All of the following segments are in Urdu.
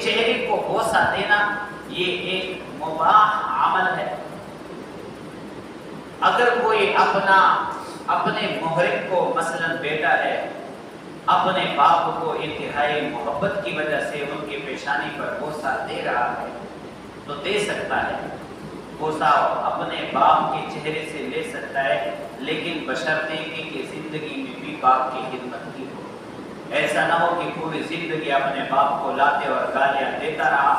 چہرے کو بوسہ دینا یہ ایک مباح عمل ہے۔ اگر کوئی اپنے محرم کو مثلا بیٹا ہے اپنے باپ کو انتہائی محبت کی وجہ سے ان کی پیشانی پر بوسہ دے رہا ہے تو دے سکتا ہے، بوسہ اپنے باپ کے چہرے سے لے سکتا ہے، لیکن بشرطے کہ زندگی میں بھی باپ کی خدمت کی ہو۔ ایسا نہ ہو کہ پوری زندگی اپنے باپ کو لاتے اور گالیاں دیتا رہا،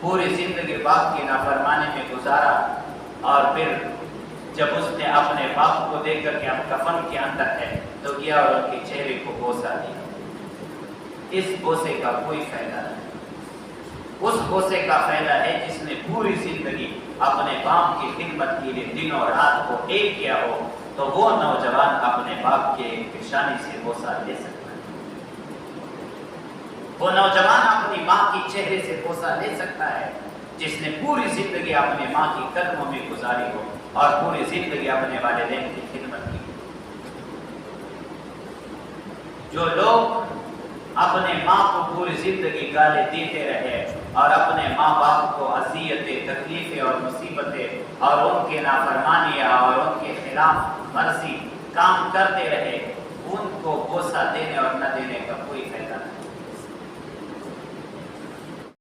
پوری زندگی باپ کی نافرمانی میں گزارا، اور پھر جب اس نے اپنے باپ کو دیکھ کر کے اب کفن کے اندر ہے تو گیا اور ان کے چہرے کو بوسہ دیا۔ اس بوسے کا کوئی فائدہ نہیں۔ اس بوسے کا فائدہ ہے جس نے پوری زندگی اپنے باپ کی خدمت کے لیے دن اور رات کو ایک کیا ہو، تو وہ نوجوان اپنے باپ کے پیشانی سے بوسہ دے سکتا ہے۔ وہ نوجوان اپنی ماں کی چہرے سے بوسہ لے سکتا ہے جس نے پوری زندگی اپنے ماں کی قدموں میں گزاری ہو اور پوری زندگی اپنے والدین کی خدمت کی۔ جو لوگ اپنے ماں کو پوری زندگی گالے دیتے رہے اور اپنے ماں باپ کو اذیتیں، تکلیفیں اور مصیبتیں اور ان کے نافرمانیاں اور ان کے خلاف ورزی کام کرتے رہے، ان کو بوسہ دینے اور نہ دینے کا کوئی فائدہ